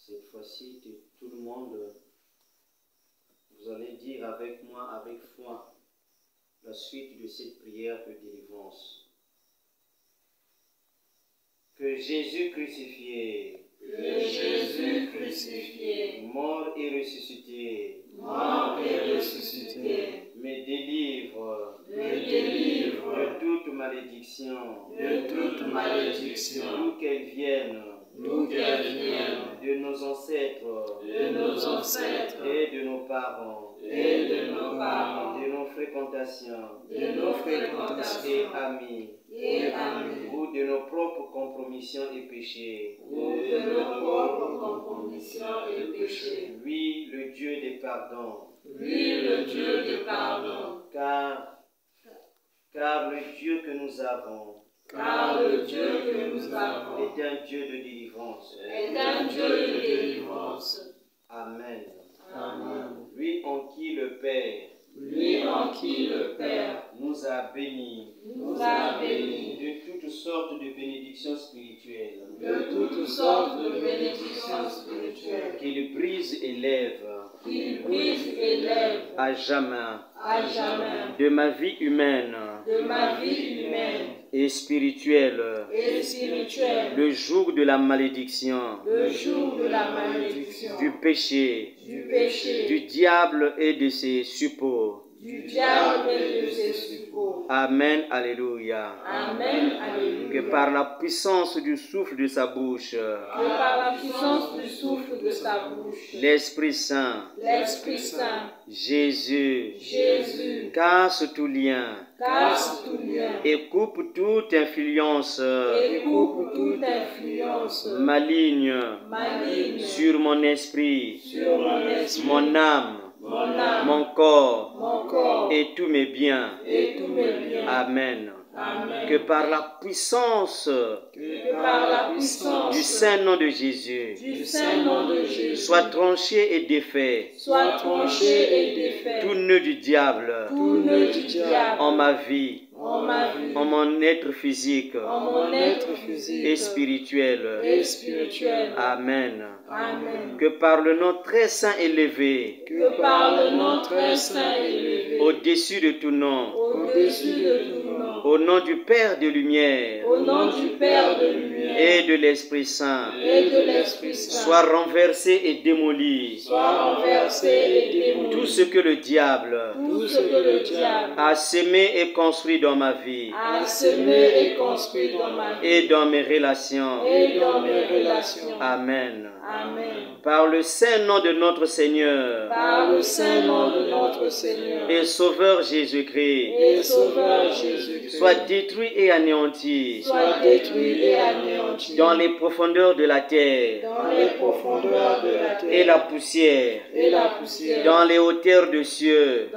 Cette fois-ci, tout le monde, vous allez dire avec moi, avec foi, la suite de cette prière de délivrance. Que Jésus crucifié, mort et ressuscité, me délivre, de toute malédiction, d'où qu'elle vienne, de nos ancêtres, et de nos parents, de nos fréquentations, et amis, ou de nos propres compromissions et péchés. Lui, le Dieu des pardons. Car le Dieu que nous avons est un Dieu de délivrance. Amen. Lui en qui le Père nous a bénis de toutes sortes de bénédictions spirituelles, qu'il brise et lève à jamais de ma vie humaine et spirituelle, le jour de la malédiction, du péché, du diable et de ses suppôts. Amen, alléluia. Que par la puissance du souffle de sa bouche, l'Esprit Saint, Jésus, casse tout lien et coupe toute influence maligne sur mon esprit, mon âme, mon corps et tous mes biens. Amen. Que par la puissance du saint nom de Jésus, soit tranché et défait tout nœud du diable en ma vie, en mon être physique et spirituel. Amen. Que par le nom très saint élevé, au-dessus de tout nom, au nom du Père de lumière et de l'Esprit Saint, soit renversé et démoli tout ce que le diable a semé et construit dans ma vie et dans mes relations. Amen. Par le saint nom de notre Seigneur et Sauveur Jésus-Christ, soit détruit et anéanti dans les profondeurs de la terre et la poussière, dans les hauteurs des cieux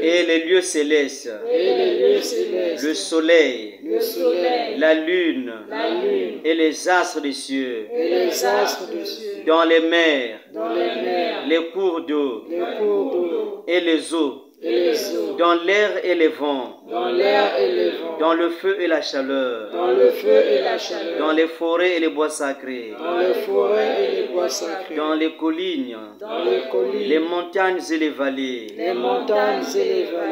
et les lieux célestes, le soleil, la lune et les astres des cieux, dans les mers, les cours d'eau et les eaux, dans l'air et les vents, dans le feu et la chaleur, dans les forêts et les bois sacrés, dans les collines, les montagnes et les vallées,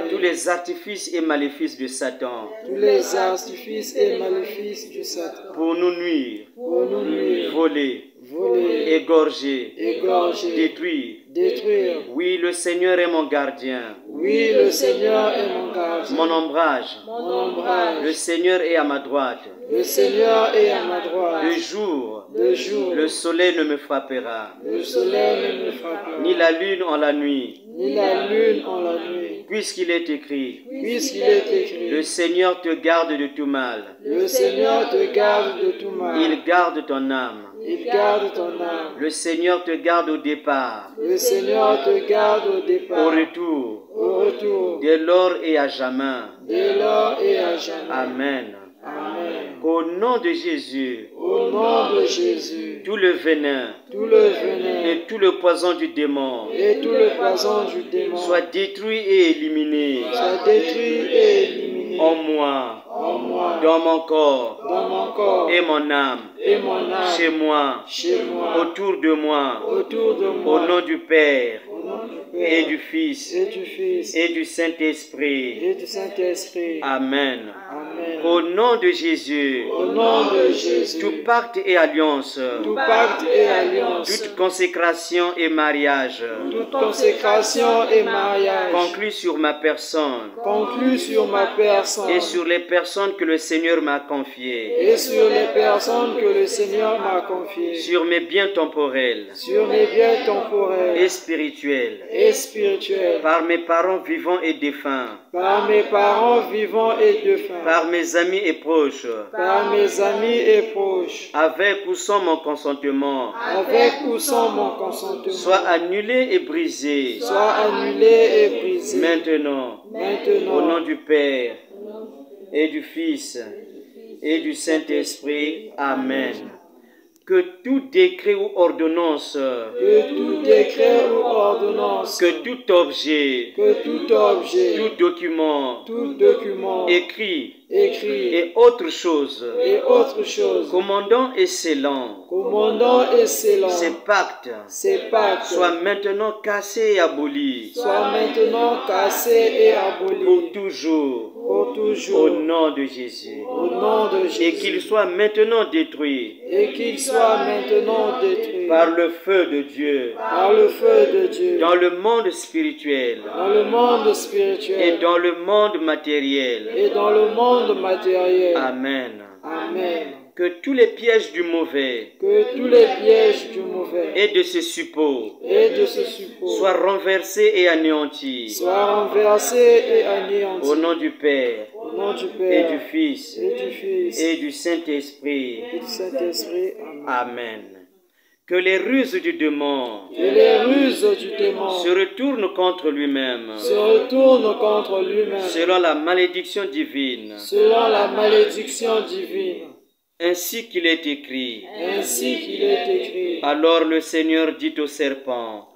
tous les artifices et maléfices de Satan, pour nous nuire, voler, égorger, détruire. Oui, le Seigneur est mon gardien. Mon ombrage. Le Seigneur est à ma droite. Le jour, le soleil ne me frappera. Ni la lune en la nuit. Puisqu'il est écrit, le Seigneur te garde de tout mal. Il garde ton âme. Le Seigneur te garde au départ. Au retour. Dès lors et à jamais. Amen. Au nom de Jésus, tout le venin et tout le poison du démon soit détruit et éliminé en moi dans mon corps et mon âme, chez moi, autour de moi, au nom du Père et du Fils et du Saint-Esprit. Amen. Au nom de Jésus, tout pacte et alliance, toute consécration et mariage, conclu sur ma personne, et sur les personnes que le Seigneur m'a confiées, sur mes biens temporels et spirituels, par mes parents vivants et défunts, par mes amis et proches, avec ou sans mon consentement, soit annulé et brisé, maintenant, au nom du Père et du Fils et du Saint-Esprit. Amen. Que tout décret ou ordonnance, que tout objet, tout document, écrit et autre chose, commandant et scellant, ces pactes soient maintenant cassés et abolis, pour toujours, au nom de Jésus, et qu'ils soient maintenant détruits, par le feu de Dieu, dans le monde spirituel, et dans le monde matériel. Amen. Que tous les pièges du mauvais et de ses suppôts soient renversés et anéantis, au nom du Père et du Fils et du Saint-Esprit. Amen. Que les ruses du démon se retournent contre lui-même, selon la malédiction divine, ainsi qu'il est écrit. Alors le Seigneur dit au serpent,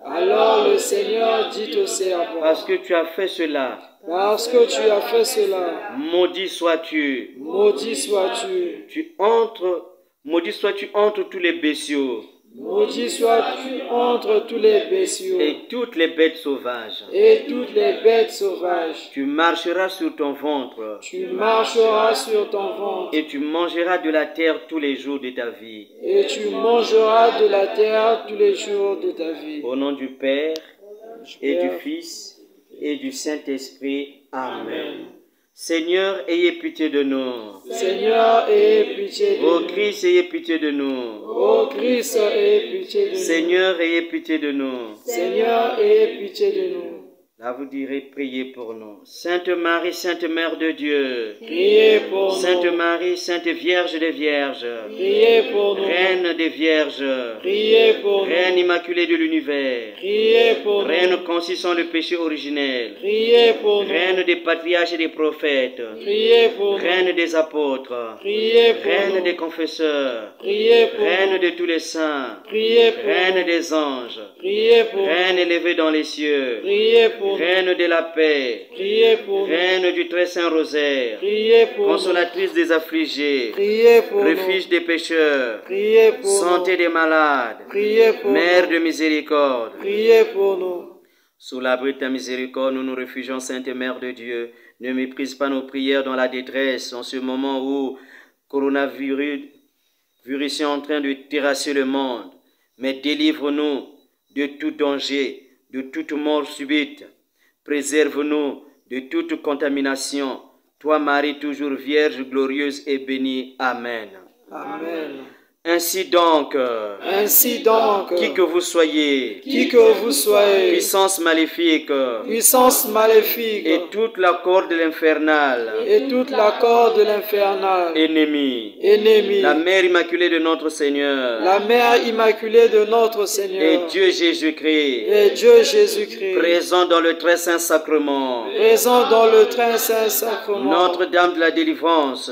parce que tu as fait cela, maudit sois-tu, maudit sois-tu entre tous les bestiaux, et toutes les bêtes sauvages. Tu marcheras sur ton ventre, et tu mangeras de la terre tous les jours de ta vie. Au nom du Père et du Fils et du Saint-Esprit. Amen. Seigneur, ayez pitié de nous. Ô Christ, ayez pitié de nous. Seigneur, ayez pitié de nous. Là, vous direz, priez pour nous. Sainte Marie, Sainte Mère de Dieu. Priez pour nous. Sainte Marie, Sainte Vierge des Vierges. Priez pour nous. Reine des Vierges. Priez pour nous. Reine immaculée de l'univers. Priez pour nous. Reine conçue sans le péché originel. Priez pour nous. Reine des patriarches et des prophètes. Priez pour nous. Reine des apôtres. Priez pour Reine nous. des confesseurs. Priez pour Reine nous. de tous les saints. Priez pour Reine nous. des anges. Priez pour Reine nous. élevée dans les cieux. Priez pour nous. Reine de la paix. Priez pour nous. Reine du très saint rosaire. Priez pour nous. Consolatrice des affligés. Priez pour Refuge nous. des pécheurs. Priez pour Santé nous. des malades. Priez pour Mère nous. de miséricorde. Priez pour nous. Sous l'abri de ta miséricorde, nous nous réfugions, Sainte Mère de Dieu. Ne méprise pas nos prières dans la détresse, en ce moment où coronavirus est en train de terrasser le monde. Mais délivre-nous de tout danger, de toute mort subite. Préserve-nous de toute contamination. Toi, Marie, toujours Vierge, glorieuse et bénie. Amen. Amen. Ainsi donc, qui que vous soyez, puissance maléfique, et toute la corde de l'infernal, ennemi, la mère immaculée de notre Seigneur, et Dieu Jésus-Christ, présent dans le très saint sacrement, Notre-Dame de la délivrance,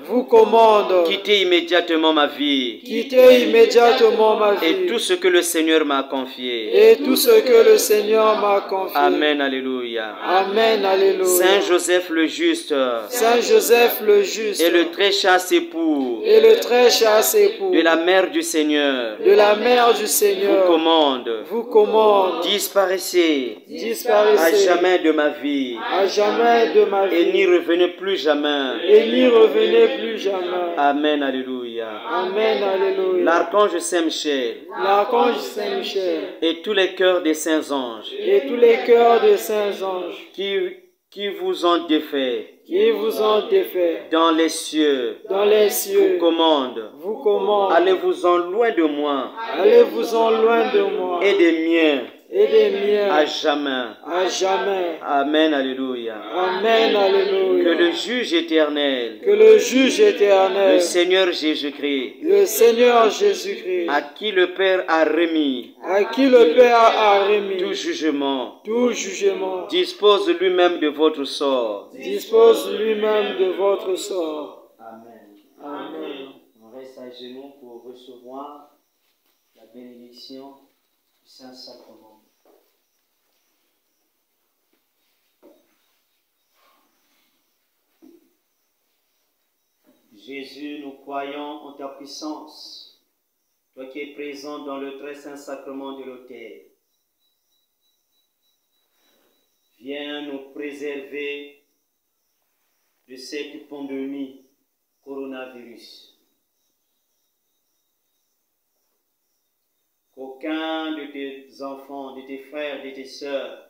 vous commande. Quittez immédiatement ma vie. Quittez immédiatement ma vie. Et tout ce que le Seigneur m'a confié. Et tout ce que le Seigneur m'a confié. Amen, alléluia. Amen, alléluia. Saint Joseph le juste. Saint Joseph le juste. Et le très chaste époux. Et le très chaste époux. De la mère du Seigneur. De la mère du Seigneur. Vous commande. Vous commande. Disparaissez. Disparaissez. À jamais de ma vie. À jamais de ma vie. Et n'y revenez plus jamais. Et n'y revenez plus jamais. Amen, alléluia. Amen, alléluia. L'archange Saint-Michel. L'archange Saint-Michel. Et tous les cœurs des saints anges. Et tous les cœurs des saints anges. Qui vous ont défait. Qui vous ont défait. Dans les cieux. Dans les cieux. Vous commande. Vous commande. Allez-vous-en loin de moi. Allez-vous-en loin de moi. Et des miens. Et des miens. À jamais. À jamais. Amen, alléluia. Amen, alléluia. Que le juge éternel. Que le juge éternel. Le Seigneur Jésus-Christ. Le Seigneur Jésus-Christ. À qui le Père a remis. À qui le Père a remis. Tout jugement. Tout jugement. Dispose lui-même de votre sort. Dispose lui-même de votre sort. Amen. Amen. On reste à genoux pour recevoir la bénédiction du Saint-Sacrement. Jésus, nous croyons en ta puissance, toi qui es présent dans le très saint sacrement de l'autel. Viens nous préserver de cette pandémie coronavirus. Qu'aucun de tes enfants, de tes frères, de tes sœurs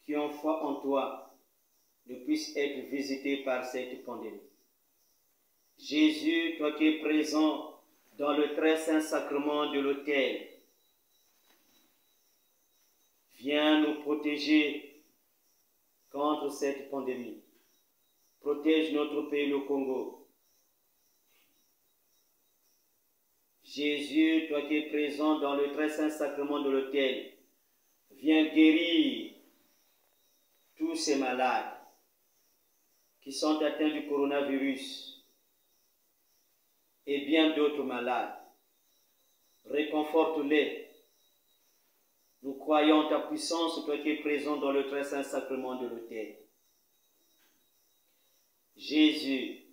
qui ont foi en toi ne puisse être visité par cette pandémie. Jésus, toi qui es présent dans le très saint sacrement de l'autel, viens nous protéger contre cette pandémie. Protège notre pays, le Congo. Jésus, toi qui es présent dans le très saint sacrement de l'autel, viens guérir tous ces malades qui sont atteints du coronavirus et bien d'autres malades. Réconforte-les. Nous croyons en ta puissance, toi qui es présent dans le très saint sacrement de l'autel. Jésus,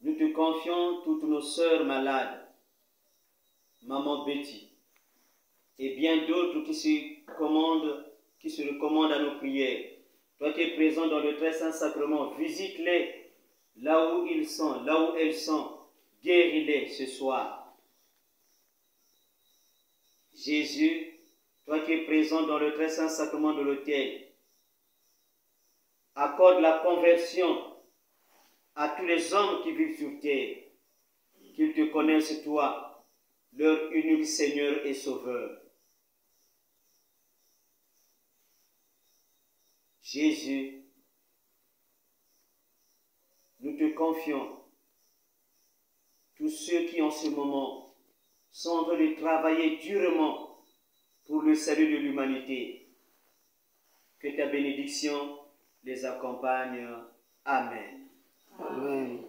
nous te confions toutes nos sœurs malades, maman Betty, et bien d'autres qui se recommandent à nos prières. Toi qui es présent dans le très saint sacrement, visite-les là où ils sont, là où elles sont, guéris-les ce soir. Jésus, toi qui es présent dans le très saint sacrement de l'autel, accorde la conversion à tous les hommes qui vivent sur terre, qu'ils te connaissent toi, leur unique Seigneur et Sauveur. Jésus, nous te confions tous ceux qui en ce moment sont en train de travailler durement pour le salut de l'humanité. Que ta bénédiction les accompagne. Amen. Amen.